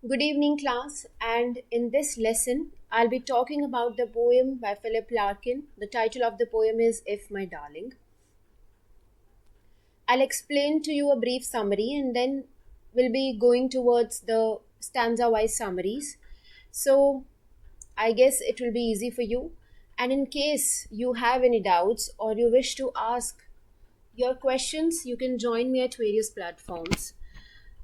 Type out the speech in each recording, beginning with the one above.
Good evening, class. And in this lesson, I'll be talking about the poem by Philip Larkin. The title of the poem is If My Darling. I'll explain to you a brief summary and then we'll be going towards the stanza wise summaries. So, I guess it will be easy for you. And in case you have any doubts or you wish to ask your questions, you can join me at various platforms.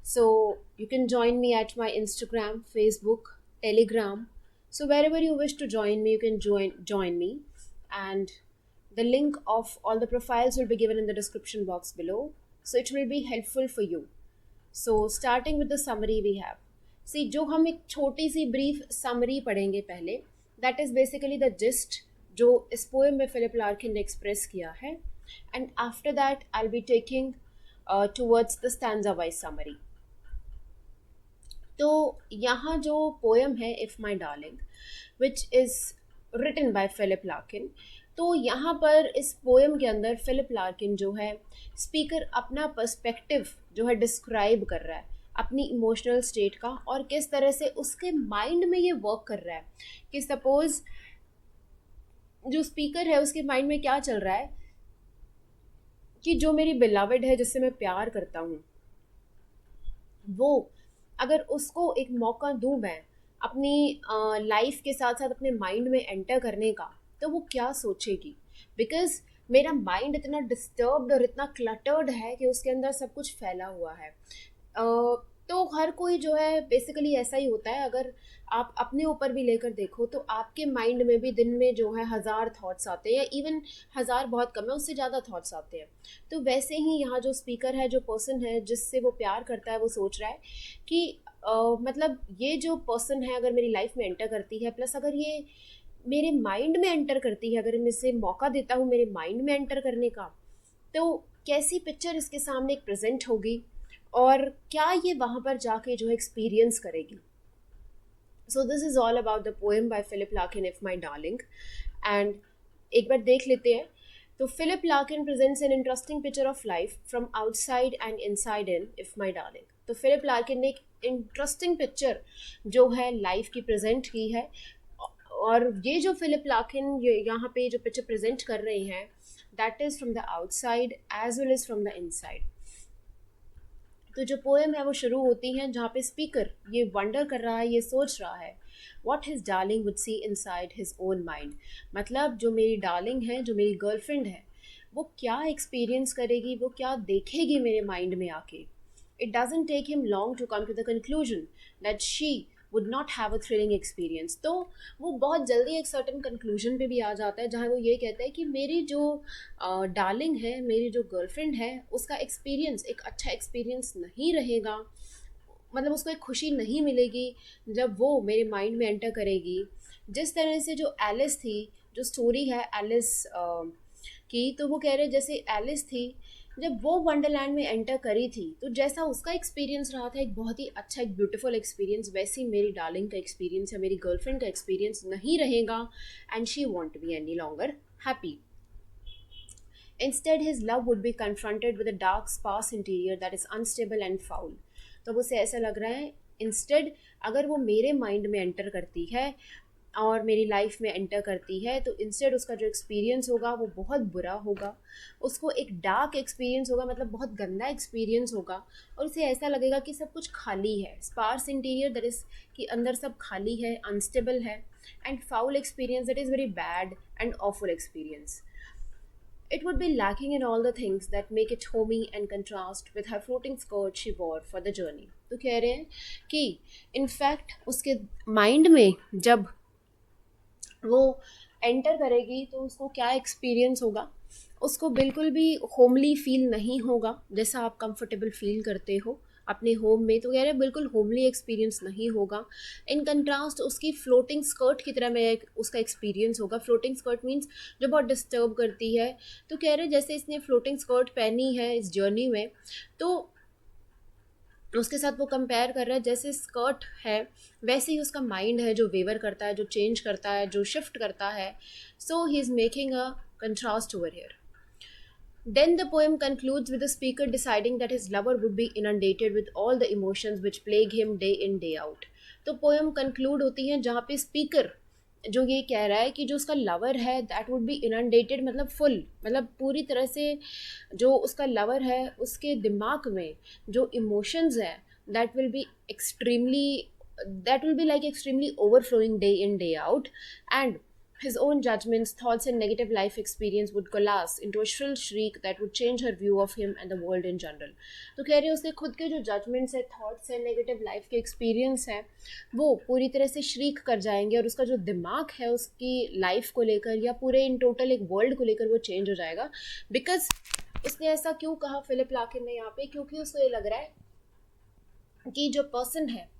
So you can join me at my Instagram, Facebook, Telegram. So wherever you wish to join me, you can join me. And the link of all the profiles will be given in the description box below. So it will be helpful for you. So starting with the summary we have. See, जो हम एक छोटी सी brief summary पढ़ेंगे पहले, that is basically the gist जो इस poem में Philip Larkin ने express किया है. And after that, I'll be taking towards the stanza wise summary. तो यहाँ जो पोएम है if my darling which is written by Philip Larkin, तो यहाँ पर इस पोएम के अंदर फिलिप लार्किन जो है स्पीकर अपना पर्सपेक्टिव जो है डिस्क्राइब कर रहा है अपनी इमोशनल स्टेट का, और किस तरह से उसके माइंड में ये वर्क कर रहा है कि सपोज जो स्पीकर है उसके माइंड में क्या चल रहा है कि जो मेरी बिलावड है जिससे मैं प्यार करता हूँ, वो अगर उसको एक मौका दूँ मैं अपनी लाइफ के साथ साथ अपने माइंड में एंटर करने का, तो वो क्या सोचेगी. बिकॉज मेरा माइंड इतना डिस्टर्ब्ड और इतना क्लटर्ड है कि उसके अंदर सब कुछ फैला हुआ है. तो हर कोई जो है बेसिकली ऐसा ही होता है. अगर आप अपने ऊपर भी लेकर देखो तो आपके माइंड में भी दिन में जो है 1000 थॉट्स आते हैं, या इवन 1000 बहुत कम है, उससे ज़्यादा थॉट्स आते हैं. तो वैसे ही यहाँ जो स्पीकर है, जो पर्सन है जिससे वो प्यार करता है, वो सोच रहा है कि मतलब ये जो पर्सन है अगर मेरी लाइफ में एंटर करती है, प्लस अगर ये मेरे माइंड में एंटर करती है, अगर मैं इसे मौका देता हूँ मेरे माइंड में एंटर करने का, तो कैसी पिक्चर इसके सामने एक प्रेजेंट होगी और क्या ये वहाँ पर जाके जो है एक्सपीरियंस करेगी. So this is all about the poem by Philip Larkin if my darling. And एक बार देख लेते हैं. तो Philip Larkin presents an interesting picture of life from outside and inside in if my darling. तो Philip Larkin ने एक interesting picture जो है लाइफ की प्रेजेंट की है, और ये जो फिलिप लार्किन यहाँ पे जो पिक्चर प्रेजेंट कर रहे हैं, that is from the outside as well as from the inside. तो जो पोएम है वो शुरू होती है जहाँ पे स्पीकर ये वंडर कर रहा है, ये सोच रहा है what his darling would see inside his own mind. मतलब जो मेरी डार्लिंग है, जो मेरी गर्लफ्रेंड है, वो क्या एक्सपीरियंस करेगी, वो क्या देखेगी मेरे माइंड में आके. It doesn't take him long to come to the conclusion that she would not have a thrilling experience. तो वो बहुत जल्दी एक सर्टन कंक्लूजन पे भी आ जाता है जहाँ वो ये कहता है कि मेरी जो डार्लिंग है, मेरी जो गर्लफ्रेंड है, उसका एक्सपीरियंस एक अच्छा एक्सपीरियंस नहीं रहेगा. मतलब उसको एक खुशी नहीं मिलेगी जब वो मेरे माइंड में एंटर करेगी. जिस तरह से जो एलिस थी, जो स्टोरी है एलिस की, तो वो कह रहे जैसे एलिस थी जब वो वंडरलैंड में एंटर करी थी, तो जैसा उसका एक्सपीरियंस रहा था एक बहुत ही अच्छा, एक ब्यूटीफुल एक्सपीरियंस, वैसे ही मेरी डार्लिंग का एक्सपीरियंस या मेरी गर्लफ्रेंड का एक्सपीरियंस नहीं रहेगा. And she want be any longer happy. Instead, his love would be confronted with a dark, sparse interior that is unstable and foul. तो अब उसे ऐसा लग रहा है इंस्टेड अगर वो मेरे माइंड में एंटर करती है और मेरी लाइफ में एंटर करती है, तो इंस्टेड उसका जो एक्सपीरियंस होगा वो बहुत बुरा होगा. उसको एक डार्क एक्सपीरियंस होगा, मतलब बहुत गंदा एक्सपीरियंस होगा, और उसे ऐसा लगेगा कि सब कुछ खाली है. स्पार्स इंटीरियर दैट इज़ कि अंदर सब खाली है, अनस्टेबल है. And foul experience that is very bad and awful experience. It would be lacking in all the things that make it homey and contrast with her floating skirt she wore for the journey. तो कह रहे हैं कि in fact उसके mind में जब वो enter करेगी तो उसको क्या एक्सपीरियंस होगा. उसको बिल्कुल भी होमली फील नहीं होगा जैसा आप कंफर्टेबल फील करते हो अपने होम में. तो कह रहे हैं बिल्कुल होमली एक्सपीरियंस नहीं होगा. इन कंट्रास्ट उसकी फ्लोटिंग स्कर्ट की तरह में उसका एक्सपीरियंस होगा. फ्लोटिंग स्कर्ट मीन्स जो बहुत डिस्टर्ब करती है. तो कह रहे हैं जैसे इसने फ्लोटिंग स्कर्ट पहनी है इस जर्नी में, तो उसके साथ वो कंपेयर कर रहा है जैसे स्कर्ट है वैसे ही उसका माइंड है जो वेवर करता है, जो चेंज करता है, जो शिफ्ट करता है. So he is making a contrast over here. Then the poem concludes with the speaker deciding that his lover would be inundated with all the emotions which plague him day in day out. तो poem conclude होती है जहाँ पे speaker जो ये कह रहा है कि जो उसका लवर है दैट वुड बी इनंडेटेड, मतलब फुल, मतलब पूरी तरह से जो उसका लवर है उसके दिमाग में जो इमोशंस है that will be extremely, that will be like extremely overflowing day in day out, and his own judgments, thoughts and negative life experience would collapse into a shrill shriek that would change her view of him and the world in general. तो कह रहे हैं उसके खुद के जो judgements है, thoughts है, नेगेटिव लाइफ के एक्सपीरियंस है, वो पूरी तरह से श्रीक कर जाएंगे और उसका जो दिमाग है उसकी लाइफ को लेकर या पूरे इन टोटल एक वर्ल्ड को लेकर वो चेंज हो जाएगा. बिकॉज उसने ऐसा क्यों कहा फिलिप लार्किन ने यहाँ पे, क्योंकि उसको ये लग रहा है कि जो पर्सन है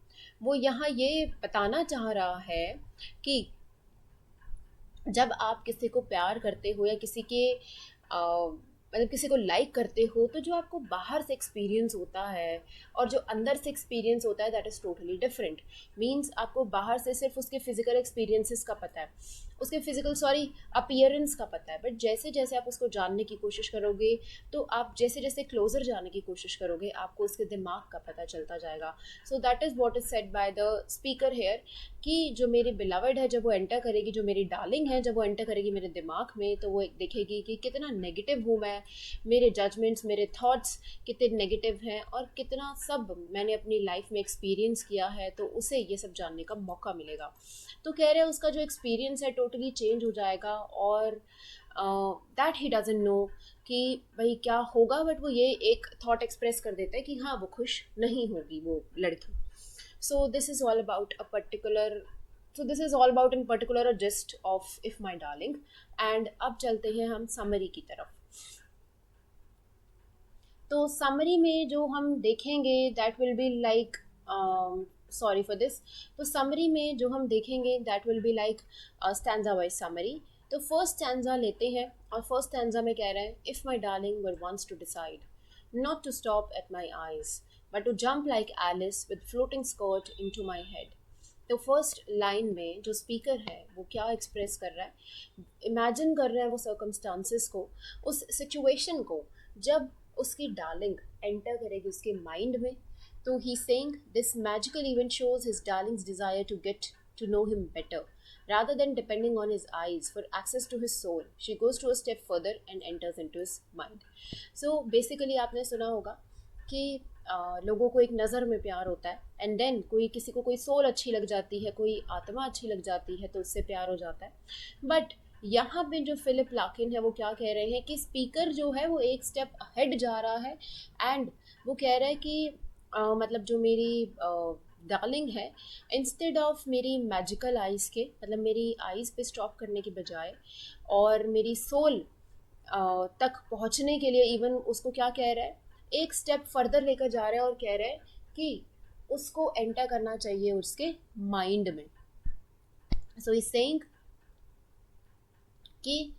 वो यहाँ ये बताना चाह रहा है कि जब आप किसी को प्यार करते हो या किसी के मतलब किसी को लाइक करते हो तो जो आपको बाहर से एक्सपीरियंस होता है और जो अंदर से एक्सपीरियंस होता है that is totally different. Means आपको बाहर से सिर्फ उसके फिजिकल एक्सपीरियंसेस का पता है, उसके फिजिकल अपीयरेंस का पता है, बट जैसे जैसे आप उसको जानने की कोशिश करोगे तो आप जैसे जैसे क्लोजर जाने की कोशिश करोगे आपको उसके दिमाग का पता चलता जाएगा. So that is what is said by the speaker here कि जो मेरी बिलवड है जब वो एंटर करेगी, जो मेरी डार्लिंग है जब वो एंटर करेगी मेरे दिमाग में, तो वो देखेगी कि कितना नेगेटिव हूँ मैं, मेरे जजमेंट्स, मेरे थॉट्स कितने नेगेटिव हैं और कितना सब मैंने अपनी लाइफ में एक्सपीरियंस किया है, तो उसे ये सब जानने का मौका मिलेगा. तो कह रहे हैं उसका जो एक्सपीरियंस है टोटली चेंज हो जाएगा और दैट ही डजंट नो कि भाई क्या होगा, बट वो ये एक थॉट एक्सप्रेस कर देता है कि हाँ वो खुश नहीं होगी वो लड़की. सो this is all about a particular, so this is all about in particular a gist of if my darling. And अब चलते हैं हम समरी की तरफ. तो समरी में जो हम देखेंगे that will be like, sorry for this, तो समरी में जो हम देखेंगे that will be like stanza wise summary. तो फर्स्ट स्टैंजा लेते हैं और फर्स्ट स्टैंजा में कह रहे हैं if my darling were once to decide not to stop at my eyes but to jump like Alice with floating skirt into my head. तो first line में जो स्पीकर है वो क्या एक्सप्रेस कर रहा है, इमेजिन कर रहा है वो सर्कमस्टांसिस को, उस सिचुएशन को जब उसकी डार्लिंग एंटर करेगी उसके माइंड में. तो he saying this magical event shows his darling's desire to get to know him better. Rather than depending on his eyes for access to his soul, she goes to a step further and enters into his mind. So basically आपने सुना होगा कि लोगों को एक नज़र में प्यार होता है एंड देन कोई किसी को कोई सोल अच्छी लग जाती है, कोई आत्मा अच्छी लग जाती है तो उससे प्यार हो जाता है. बट यहाँ पे जो फिलिप लार्किन है वो क्या कह रहे हैं कि स्पीकर जो है वो एक स्टेप अहेड जा रहा है एंड वो कह रहा है कि मतलब जो मेरी डार्लिंग है, इंस्टेड ऑफ मेरी मैजिकल आइज़ के, मतलब मेरी आइज़ पे स्टॉप करने के बजाय और मेरी सोल तक पहुंचने के लिए इवन उसको क्या कह रहा है, एक स्टेप फर्दर लेकर जा रहा है और कह रहा है कि उसको एंटर करना चाहिए उसके माइंड में. सो इज सेइंग कि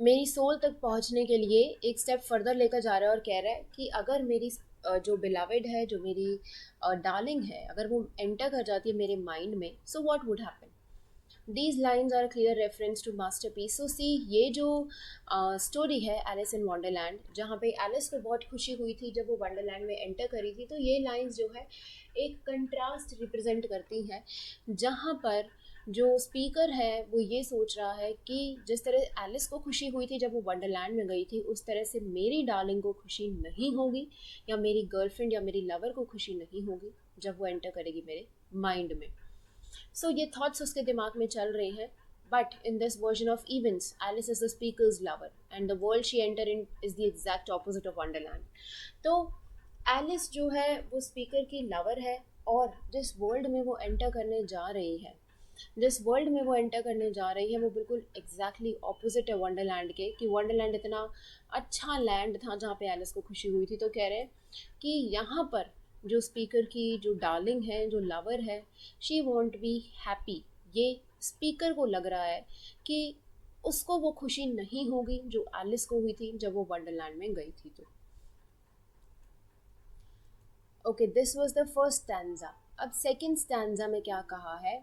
मेरी सोल तक पहुंचने के लिए एक स्टेप फर्दर लेकर जा रहा है और कह रहा है कि अगर मेरी जो बिलावेड है, जो मेरी डार्लिंग है, अगर वो एंटर कर जाती है मेरे माइंड में, so what would happen. These lines are a clear reference to masterpiece. So see, ये जो स्टोरी है एलिस इन वंडरलैंड, जहाँ पे एलिस को बहुत खुशी हुई थी जब वो वंडरलैंड में एंटर करी थी, तो ये लाइंस जो है एक कंट्रास्ट रिप्रेजेंट करती हैं जहाँ पर जो स्पीकर है वो ये सोच रहा है कि जिस तरह एलिस को खुशी हुई थी जब वो वंडरलैंड में गई थी उस तरह से मेरी डार्लिंग को खुशी नहीं होगी या मेरी गर्लफ्रेंड या मेरी लवर को खुशी नहीं होगी जब वो एंटर करेगी मेरे माइंड में. सो ये थॉट्स उसके दिमाग में चल रहे हैं. But in this version of events Alice is the speaker's lover and the world she enter in is the exact opposite of Wonderland. तो एलिस जो है वो स्पीकर की लवर है और जिस वर्ल्ड में वो एंटर करने जा रही है, जिस वर्ल्ड में वो एंटर करने जा रही है वो बिल्कुल एग्जैक्टली ऑपोजिट है वंडरलैंड के. कि वंडरलैंड इतना अच्छा लैंड था जहाँ पे एलिस को खुशी हुई थी, तो कह रहे हैं कि यहाँ पर जो स्पीकर की जो डार्लिंग है, जो लवर है, शी वॉन्ट बी हैप्पी. ये स्पीकर को लग रहा है कि उसको वो खुशी नहीं होगी जो एलिस को हुई थी जब वो वंडरलैंड में गई थी. तो okay, this was the first stanza. अब सेकंड स्टैंजा में क्या कहा है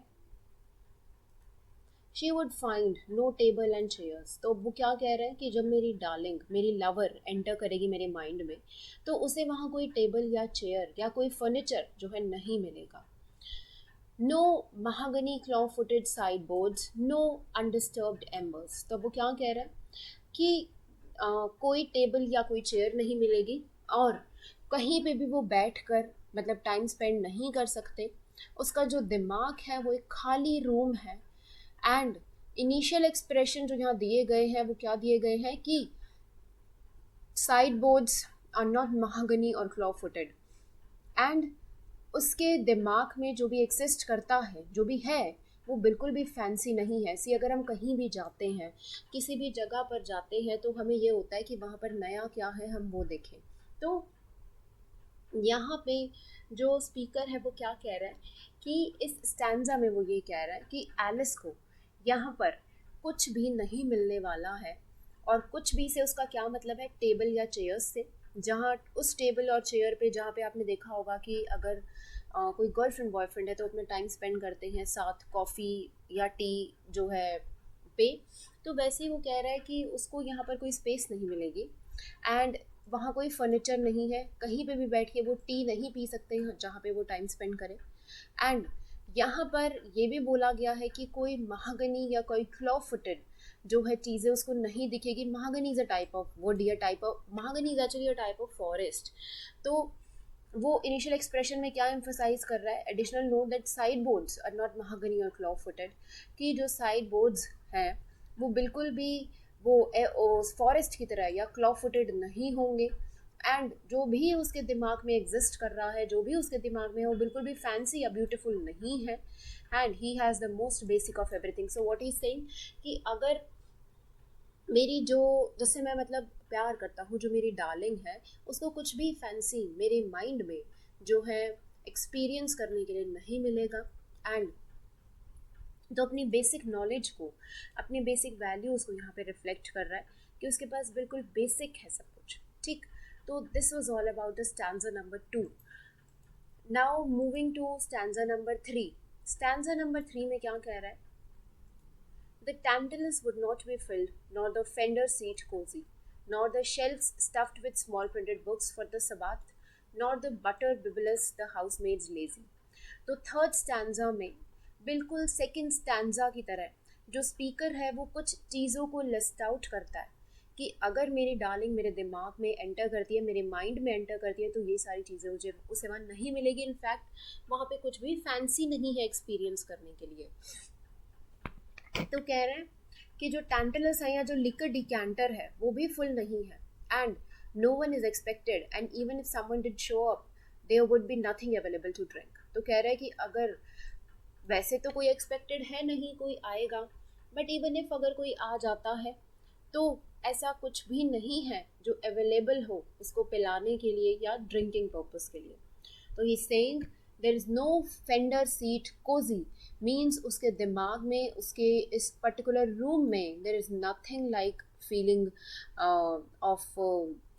she would find no table and chairs. तो वो क्या कह रहा है कि जब मेरी डार्लिंग, मेरी लवर एंटर करेगी मेरे माइंड में, तो उसे वहाँ कोई टेबल या चेयर या कोई फर्नीचर जो है नहीं मिलेगा। No mahogany claw footed sideboards, no undisturbed embers. तो वो क्या कह रहा है कि कोई टेबल या कोई चेयर नहीं मिलेगी, और कहीं पे भी वो बैठ कर मतलब टाइम स्पेंड नहीं कर सकते। उसका जो दिमाग है वो एक खाली रूम है। एंड इनिशियल एक्सप्रेशन जो यहाँ दिए गए हैं वो क्या दिए गए हैं कि sideboards are not mahogany और क्लॉ फुटेड। एंड उसके दिमाग में जो भी एग्जिस्ट करता है, जो भी है, वो बिल्कुल भी फैंसी नहीं है। सी अगर हम कहीं भी जाते हैं, किसी भी जगह पर जाते हैं, तो हमें ये होता है कि वहाँ पर नया क्या है हम वो देखें। तो यहाँ पे जो स्पीकर है वो क्या कह रहा है कि इस स्टैंजा में वो ये कह रहा है कि एलिस को यहाँ पर कुछ भी नहीं मिलने वाला है। और कुछ भी से उसका क्या मतलब है, टेबल या चेयर्स से। जहाँ उस टेबल और चेयर पे जहाँ पे आपने देखा होगा कि अगर कोई गर्लफ्रेंड बॉयफ्रेंड है तो अपना टाइम स्पेंड करते हैं साथ कॉफ़ी या टी जो है पे, तो वैसे ही वो कह रहा है कि उसको यहाँ पर कोई स्पेस नहीं मिलेगी। एंड वहाँ कोई फर्नीचर नहीं है, कहीं पे भी बैठ के वो टी नहीं पी सकते हैं जहाँ पे वो टाइम स्पेंड करे। एंड यहाँ पर ये भी बोला गया है कि कोई महागनी या कोई क्लॉ फुटेड जो है चीज़ें उसको नहीं दिखेगी। Mahogany is a type of wood, या type of mahogany is actually a type of forest. तो वो इनिशियल एक्सप्रेशन में क्या एम्फोसाइज कर रहा है, additional note that sideboards are not mahogany और क्लॉ फुटेड, कि जो साइड बोर्ड्स हैं वो बिल्कुल भी वो फॉरेस्ट की तरह या क्लॉ फुटेड नहीं होंगे। एंड जो भी उसके दिमाग में एग्जिस्ट कर रहा है, जो भी उसके दिमाग में है, वो बिल्कुल भी फैंसी या ब्यूटीफुल नहीं है। And he has the most basic of everything. So what he saying कि अगर मेरी जो, जिससे मैं मतलब प्यार करता हूँ, जो मेरी डार्लिंग है, उसको कुछ भी फैंसी मेरे माइंड में जो है एक्सपीरियंस करने के लिए नहीं मिलेगा। एंड तो अपनी बेसिक नॉलेज को, अपनी बेसिक वैल्यूज़ को यहाँ पे रिफ्लेक्ट कर रहा है कि उसके पास बिल्कुल बेसिक है सब कुछ। ठीक, तो this was all about the stanza number 2। Now moving to stanza number 3। Stanza number 3 में क्या कह रहा है, the tantalus would not be filled, nor the fender seat cozy, nor the shelves stuffed with small printed books for the Sabbath, nor the butter bibulous the housemaids lazy। तो third stanza में बिल्कुल second stanza की तरह जो speaker है वो कुछ चीज़ों को लिस्ट आउट करता है कि अगर मेरी डार्लिंग मेरे दिमाग में एंटर करती है, मेरे माइंड में एंटर करती है, तो ये सारी चीज़ें मुझे उसे वहाँ नहीं मिलेगी। इनफैक्ट वहाँ पे कुछ भी फैंसी नहीं है एक्सपीरियंस करने के लिए। तो कह रहे हैं कि जो टैंटलस है या जो लिकर डिकैंटर है वो भी फुल नहीं है। And no one is expected, and even if someone did show up there would be nothing available to drink. तो कह रहा है कि अगर वैसे तो कोई एक्सपेक्टेड है नहीं कोई आएगा, बट इवन इफ अगर कोई आ जाता है तो ऐसा कुछ भी नहीं है जो अवेलेबल हो उसको पिलाने के लिए या ड्रिंकिंग पर्पस के लिए। तो he saying there is no fender seat cosy, means उसके दिमाग में, उसके इस पर्टिकुलर रूम में there is nothing like feeling of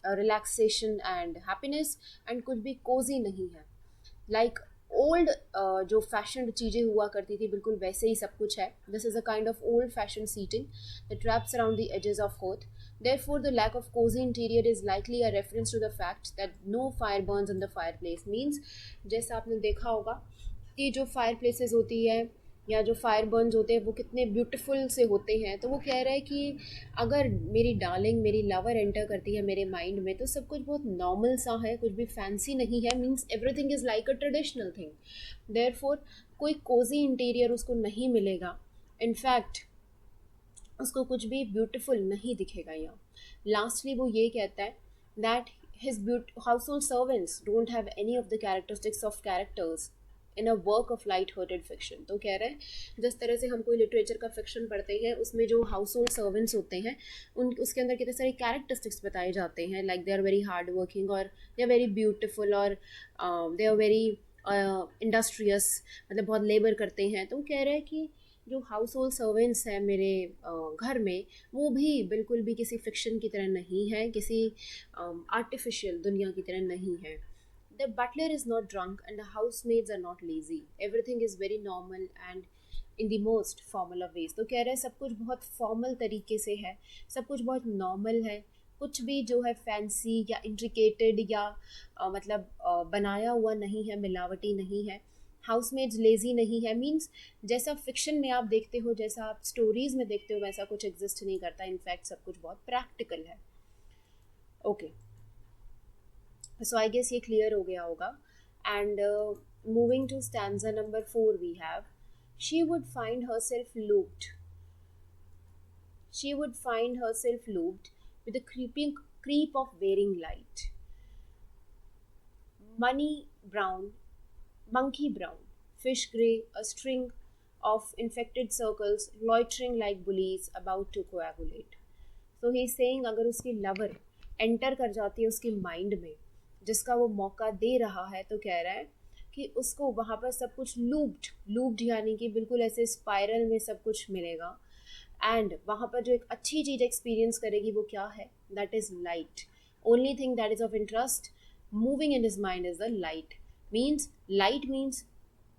relaxation and happiness, and कुछ भी कोजी नहीं है। लाइक ओल्ड जो फैशन चीज़ें हुआ करती थी बिल्कुल वैसे ही सब कुछ है। This is a kind of old fashion seating that wraps around the edges of hearth. Therefore, the lack of cozy interior is likely a reference to the fact that no fire burns in the fireplace. Means जैसा आपने देखा होगा कि जो fire places होती है या जो फायर बर्न्स होते हैं वो कितने ब्यूटीफुल से होते हैं। तो वो कह रहा है कि अगर मेरी डार्लिंग, मेरी लवर एंटर करती है मेरे माइंड में, तो सब कुछ बहुत नॉर्मल सा है, कुछ भी फैंसी नहीं है। Means everything is like a traditional thing. Therefore कोई कोजी इंटीरियर उसको नहीं मिलेगा। इनफैक्ट उसको कुछ भी ब्यूटीफुल नहीं दिखेगा यहाँ। लास्टली वो ये कहता है that his household servants don't have any of the characteristics of characters in a work of light-hearted fiction। तो कह रहे हैं जिस तरह से हम कोई लिटरेचर का फिक्शन पढ़ते हैं उसमें जो हाउस होल्ड सर्वेंट्स होते हैं उन उसके अंदर कितने सारे कैरेक्टरिस्टिक्स बताए जाते हैं, like they are very hard working, और दे आर वेरी ब्यूटिफुल, और दे आर वेरी इंडस्ट्रियस, मतलब बहुत लेबर करते हैं। तो कह रहे हैं कि जो हाउस होल्ड सर्वेंट्स हैं मेरे घर में वो भी बिल्कुल भी किसी फिक्शन की तरह नहीं है, किसी आर्टिफिशियल दुनिया की तरह नहीं है। The butler is not drunk and the house maids are not lazy, everything is very normal and in the most formal of ways. तो कह रहे हैं सब कुछ बहुत फॉर्मल तरीके से है, सब कुछ बहुत नॉर्मल है, कुछ भी जो है फैंसी या इंट्रिकेटेड या बनाया हुआ नहीं है, मिलावटी नहीं है। हाउसमेड्स लेजी नहीं है, मीन्स जैसा फिक्शन में आप देखते हो, जैसा आप स्टोरीज में देखते हो, वैसा कुछ एग्जिस्ट नहीं करता। इनफैक्ट सब कुछ बहुत प्रैक्टिकल है। ओके, सो आई गेस ये क्लियर हो गया होगा। And moving to stanza number 4 we have, she would find herself looped, she would find herself looped with the creeping creep of wearing light. Money brown, monkey brown, fish grey, a string of infected circles loitering like bullies about to coagulate. So he's saying अगर उसकी lover enter कर जाती है उसकी mind में, जिसका वो मौका दे रहा है, तो कह रहा है कि उसको वहाँ पर सब कुछ लूप्ड यानी कि बिल्कुल ऐसे स्पाइरल में सब कुछ मिलेगा। एंड वहाँ पर जो एक अच्छी चीज़ एक्सपीरियंस करेगी वो क्या है, that is light. Only thing that is of interest moving in his mind is the light. Means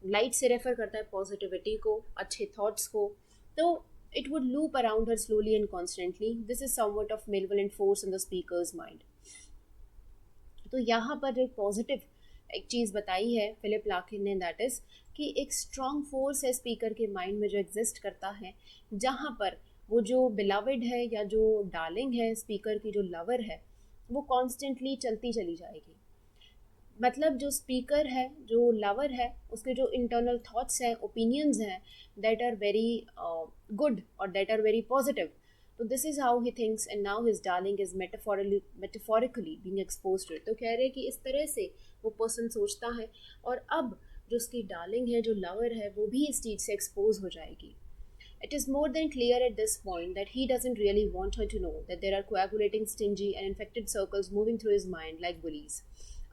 light से रेफर करता है पॉजिटिविटी को, अच्छे थॉट्स को। तो it would loop around her slowly and constantly. This is somewhat of malevolent force in the speaker's mind. तो यहाँ पर जो एक पॉजिटिव एक चीज़ बताई है फिलिप लार्किन ने, दैट इज़ कि एक स्ट्रॉन्ग फोर्स है स्पीकर के माइंड में जो एग्जिस्ट करता है, जहाँ पर वो जो बिलवड है या जो डार्लिंग है स्पीकर की, जो लवर है, वो कॉन्स्टेंटली चलती चली जाएगी। मतलब जो स्पीकर है, जो लवर है, उसके जो इंटरनल थॉट्स हैं, ओपिनियंस हैं, दैट आर वेरी गुड और दैट आर वेरी पॉजिटिव। तो this is how he thinks and now his darling is metaphorically being exposed to it. तो कह रहे हैं कि इस तरह से वो पर्सन सोचता है और अब जो उसकी डार्लिंग है, जो लवर है, वो भी इस चीज़ से एक्सपोज हो जाएगी। It is more than clear at this point that he doesn't really want her to know that there are coagulating, stingy and infected circles moving through his mind like bullies.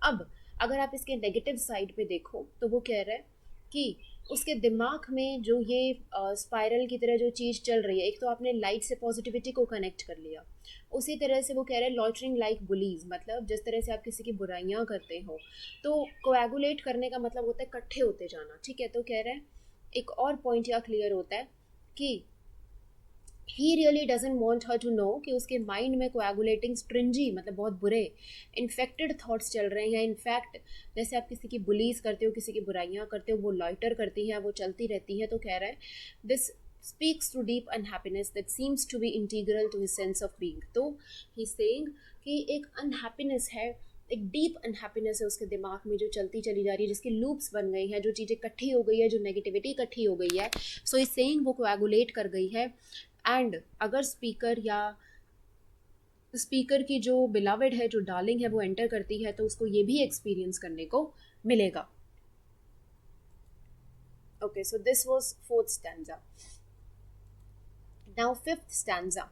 अब अगर आप इसके negative side पे देखो तो वो कह रहा है कि उसके दिमाग में जो ये स्पाइरल की तरह जो चीज़ चल रही है, एक तो आपने लाइट से पॉजिटिविटी को कनेक्ट कर लिया, उसी तरह से वो कह रहे हैं लॉटरिंग लाइक बुलीज, मतलब जिस तरह से आप किसी की बुराइयां करते हो, तो कोएगुलेट करने का मतलब होता है इकट्ठे होते जाना। ठीक है, तो कह रहे हैं एक और पॉइंट यहाँ क्लियर होता है कि he really doesn't want her to know कि उसके माइंड में कोएगुलेटिंग स्ट्रिंजी मतलब बहुत बुरे इन्फेक्टेड थॉट्स चल रहे हैं। इनफैक्ट जैसे आप किसी की बुलीज करते हो, किसी की बुराइयां करते हो, वो लॉइटर करती हैं, वो चलती रहती हैं। तो कह रहा है this speaks to deep unhappiness that seems to be integral to his sense of being. तो ही सेइंग कि एक अनहैप्पीनेस है, एक डीप अनहैप्पीनेस है उसके दिमाग में जो चलती चली जा रही है, जिसकी लूप्स बन गई हैं, जो चीज़ें इकट्ठी हो गई है, जो नेगेटिविटी इकट्ठी हो गई है। सो इस सेइंग वो कोएगुलेट कर गई है। एंड अगर स्पीकर की जो बिलवड है, जो डार्लिंग है, वो एंटर करती है तो उसको ये भी एक्सपीरियंस करने को मिलेगा। Okay, so this was fourth stanza. Now fifth stanza.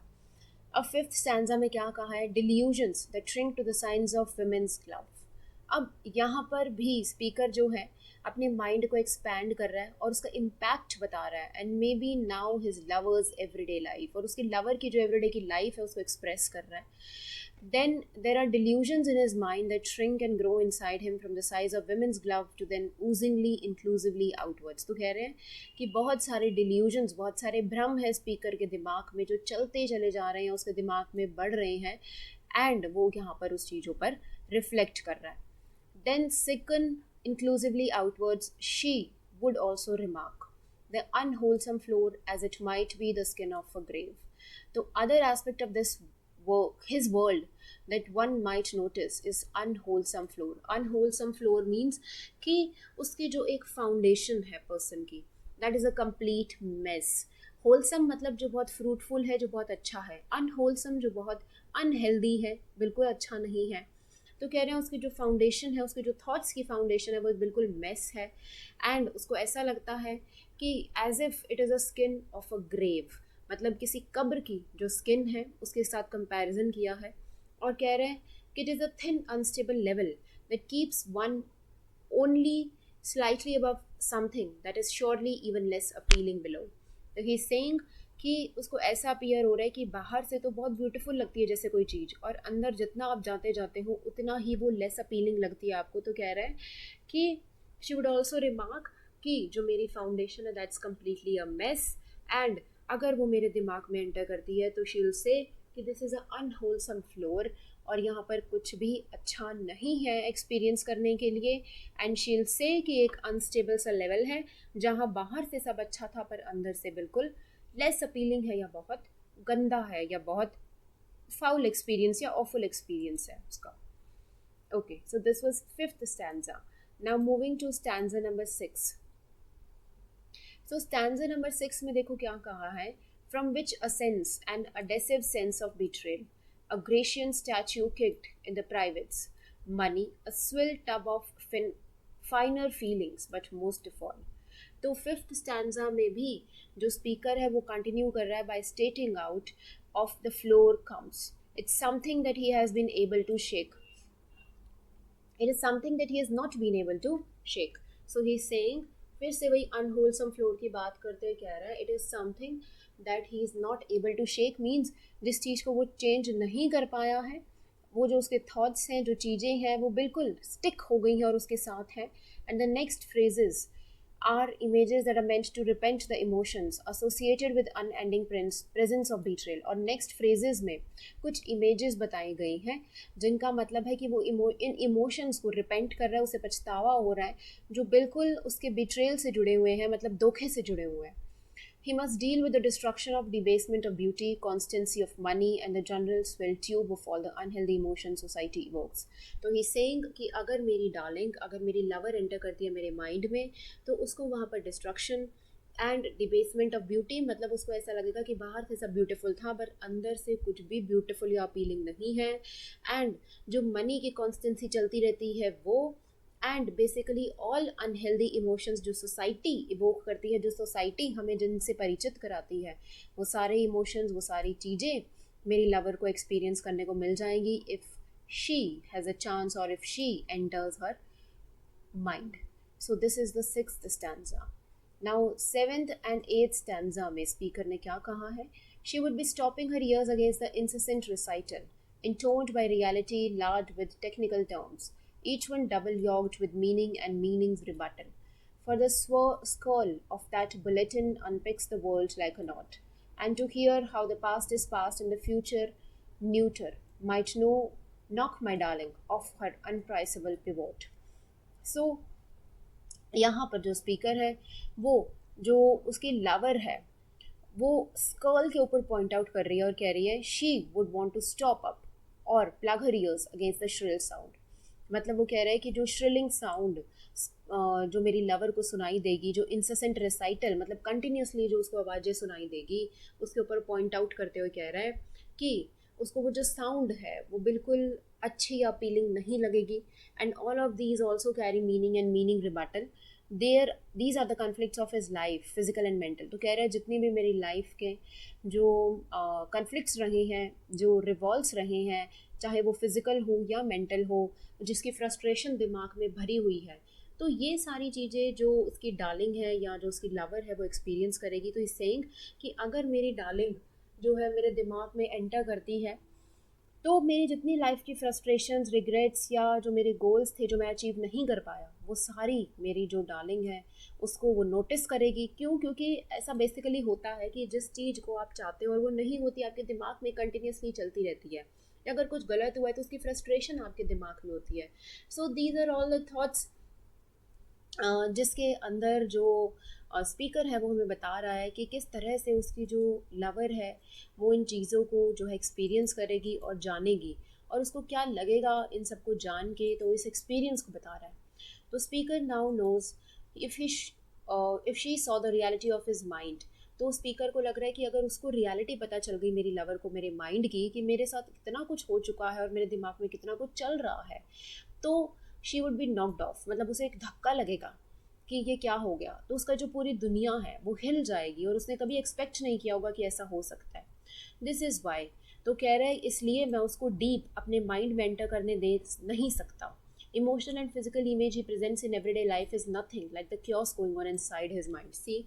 अब फिफ्थ स्टैंजा में क्या कहा है, delusions that shrink to the science of women's club. अब यहाँ पर भी स्पीकर जो है अपने माइंड को एक्सपैंड कर रहा है और उसका इम्पैक्ट बता रहा है, and may be now his lovers everyday life, और उसकी लवर की जो एवरीडे की लाइफ है उसको एक्सप्रेस कर रहा है। Then there are delusions in his mind that shrink and grow inside him from the size of women's glove to then oozingly inclusively outwards. तो कह रहे हैं कि बहुत सारे delusions, बहुत सारे भ्रम है स्पीकर के दिमाग में जो चलते चले जा रहे हैं, उसके दिमाग में बढ़ रहे हैं, एंड वो यहाँ पर उस चीज़ों पर रिफ्लेक्ट कर रहा है। Then sicken inclusively outwards, she would also remark the unwholesome floor as it might be the skin of a grave. The other aspect of this work, his world, that one might notice is unwholesome floor. Unwholesome floor means कि उसकी जो एक foundation है person की, that is a complete mess. wholesome मतलब जो बहुत fruitful है, जो बहुत अच्छा है। unwholesome जो बहुत unhealthy है, बिल्कुल अच्छा नहीं है। तो कह रहे हैं उसकी जो फाउंडेशन है, उसके जो थॉट्स की फाउंडेशन है, वो बिल्कुल मेस है, एंड उसको ऐसा लगता है कि as if it is a skin of a grave, मतलब किसी कब्र की जो स्किन है उसके साथ कंपैरिजन किया है। और कह रहे हैं कि it is a thin unstable level that keeps one only slightly above something that is surely even less appealing below. तो ही इज सेइंग कि उसको ऐसा अपीयर हो रहा है कि बाहर से तो बहुत ब्यूटीफुल लगती है जैसे कोई चीज़, और अंदर जितना आप जाते जाते हो उतना ही वो लेस अपीलिंग लगती है आपको। तो कह रहा है कि शी वुड ऑल्सो रिमार्क कि जो मेरी फाउंडेशन है that's completely a mess, and अगर वो मेरे दिमाग में एंटर करती है तो शी विल से कि this is a unwholesome floor और यहाँ पर कुछ भी अच्छा नहीं है एक्सपीरियंस करने के लिए, एंड शी विल से कि एक अनस्टेबल सा लेवल है जहाँ बाहर से सब अच्छा था पर अंदर से बिल्कुल लेस अपीलिंग है या बहुत गंदा है या बहुत फाउल एक्सपीरियंस या ऑफुल एक्सपीरियंस है उसका. Okay, so this was fifth stanza. Now moving to stanza number 6. So stanza number 6 में देखो क्या कहा है. From which ascends an adhesive sense of betrayal, a Grecian statue kicked in the privates, money, a swill tub of finer feelings, but most of all. तो fifth stanza में भी जो speaker है वो कंटिन्यू कर रहा है by stating out of the floor comes. It's something that he has been able to shake. It is something that he has not been able to shake. So he is saying, फिर से वही unwholesome floor की बात करते हुए कह रहा है, it is something that he is not able to shake. Means जिस चीज़ को वो चेंज नहीं कर पाया है, वो जो उसके थॉट्स हैं, जो चीज़ें हैं, वो बिल्कुल स्टिक हो गई हैं और उसके साथ हैं. And the next phrases are images that are meant to repent the emotions associated with unending presence of betrayal. और next phrases में कुछ images बताई गई हैं जिनका मतलब है कि वो इन emotions को repent कर रहा है, उसे पछतावा हो रहा है जो बिल्कुल उसके betrayal से जुड़े हुए हैं, मतलब धोखे से जुड़े हुए हैं. He must deal with the destruction of debasement of beauty, constancy of money, and the general swell tube of all the unhealthy emotions society evokes. तो he's saying कि अगर मेरी डार्लिंग, अगर मेरी लवर एंटर करती है मेरे माइंड में, तो उसको वहाँ पर डिस्ट्रक्शन एंड डिबेसमेंट ऑफ ब्यूटी, मतलब उसको ऐसा लगेगा कि बाहर से सब ब्यूटीफुल था पर अंदर से कुछ भी ब्यूटीफुल या अपीलिंग नहीं है. एंड जो मनी की कॉन्स्टेंसी चलती रहती है वो, and basically all unhealthy emotions जो सोसाइटी इवोक करती है, जो सोसाइटी हमें जिनसे परिचित कराती है, वो सारे इमोशंस, वो सारी चीज़ें मेरी लवर को एक्सपीरियंस करने को मिल जाएंगी if she has a chance और if she enters her mind. So this is the sixth stanza. Now seventh and eighth stanza में स्पीकर ने क्या कहा है. She would be stopping her ears against the incessant recital intoned by reality lard with technical terms, each one double-yoked with meaning and meaning's rebuttal. For the skull of that bulletin unpicks the world like a knot, and to hear how the past is past and the future neuter might knock my darling off her unpriceable pivot. So, यहाँ पर जो speaker है वो जो उसकी lover है वो स्कर्ल के ऊपर पॉइंट आउट कर रही है और कह रही है she would want to stop up और plug her ears against the shrill sound. मतलब वो कह रहा है कि जो श्रिलिंग साउंड जो मेरी लवर को सुनाई देगी, जो इंसेसेंट रिसाइटल मतलब कंटिन्यूसली जो उसको आवाज़ें सुनाई देगी, उसके ऊपर पॉइंट आउट करते हुए कह रहा है कि उसको वो जो साउंड है वो बिल्कुल अच्छी या अपीलिंग नहीं लगेगी. And all of these also carry meaning and meaning rebuttal. These are the conflicts of his life, physical and mental. तो कह रहा है जितनी भी मेरी लाइफ के जो कन्फ्लिक्ट्स रहे हैं, जो रिवॉल्व्स रहे हैं, चाहे वो फिजिकल हो या मेंटल हो, जिसकी फ्रस्ट्रेशन दिमाग में भरी हुई है, तो ये सारी चीज़ें जो उसकी डार्लिंग है या जो उसकी लवर है वो एक्सपीरियंस करेगी. तो इस सेइंग कि अगर मेरी डार्लिंग जो है मेरे दिमाग में एंटर करती है तो मेरी जितनी लाइफ की फ्रस्ट्रेशंस, रिग्रेट्स या जो मेरे गोल्स थे जो मैं अचीव नहीं कर पाया, वो सारी मेरी जो डार्लिंग है उसको वो नोटिस करेगी. क्यों? क्योंकि ऐसा बेसिकली होता है कि जिस चीज़ को आप चाहते हो और वो नहीं होती, आपके दिमाग में कंटिन्यूसली चलती रहती है. अगर कुछ गलत हुआ है तो उसकी फ्रस्ट्रेशन आपके दिमाग में होती है. So these are all the thoughts जिसके अंदर जो स्पीकर है वो हमें बता रहा है कि किस तरह से उसकी जो लवर है वो इन चीज़ों को जो है एक्सपीरियंस करेगी और जानेगी और उसको क्या लगेगा इन सबको जान के. तो इस एक्सपीरियंस को बता रहा है. तो speaker now knows if she saw the reality of his mind. तो स्पीकर को लग रहा है कि अगर उसको रियलिटी पता चल गई मेरी लवर को, मेरे माइंड की, कि मेरे साथ कितना कुछ हो चुका है और मेरे दिमाग में कितना कुछ चल रहा है, तो she would B knocked of. मतलब उसे एक धक्का लगेगा कि ये क्या हो गया. तो उसका जो पूरी दुनिया है वो हिल जाएगी और उसने कभी एक्सपेक्ट नहीं किया होगा कि ऐसा हो सकता है. This is why. तो कह रहे हैं इसलिए मैं उसको डीप अपने माइंड में एंटर करने दे नहीं सकता. Emotional and physical image he presents in everyday life is nothing like the chaos going on inside his mind. See,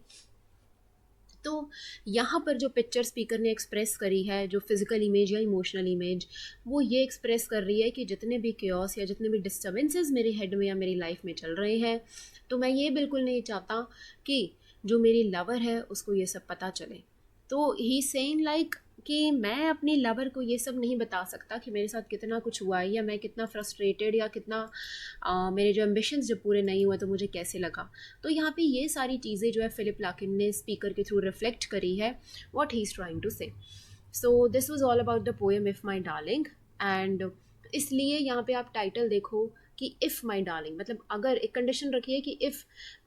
तो यहाँ पर जो पिक्चर स्पीकर ने एक्सप्रेस करी है, जो फिज़िकल इमेज या इमोशनल इमेज, वो ये एक्सप्रेस कर रही है कि जितने भी क्योस या जितने भी डिस्टर्बेंसेस मेरे हेड में या मेरी लाइफ में चल रहे हैं, तो मैं ये बिल्कुल नहीं चाहता कि जो मेरी लवर है उसको ये सब पता चले। तो ही सेइंग लाइक कि मैं अपनी लवर को ये सब नहीं बता सकता कि मेरे साथ कितना कुछ हुआ है या मैं कितना फ्रस्ट्रेटेड या कितना मेरे जो एम्बिशंस जब पूरे नहीं हुए तो मुझे कैसे लगा। तो यहाँ पे ये सारी चीज़ें जो है फिलिप लाकिन ने स्पीकर के थ्रू रिफ्लेक्ट करी है what he is trying to say. So this was all about the poem if my darling. And इसलिए यहाँ पे आप टाइटल देखो कि इफ़ माई डार्लिंग, मतलब अगर एक कंडीशन रखी है कि इफ़,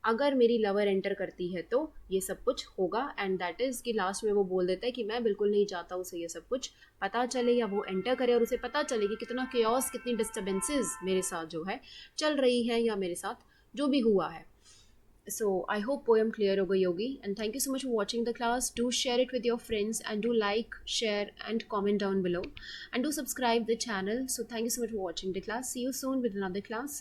अगर मेरी लवर एंटर करती है तो ये सब कुछ होगा। एंड दैट इज़ कि लास्ट में वो बोल देता है कि मैं बिल्कुल नहीं चाहता उसे ये सब कुछ पता चले या वो एंटर करे और उसे पता चले कि कितना केओस, कितनी डिस्टर्बेंसेस मेरे साथ जो है चल रही है या मेरे साथ जो भी हुआ है। So I hope poem clear hoga yogi, and thank you so much for watching the class. Do share it with your friends and do like, share and comment down below, and do subscribe the channel. So thank you so much for watching the class. See you soon with another class.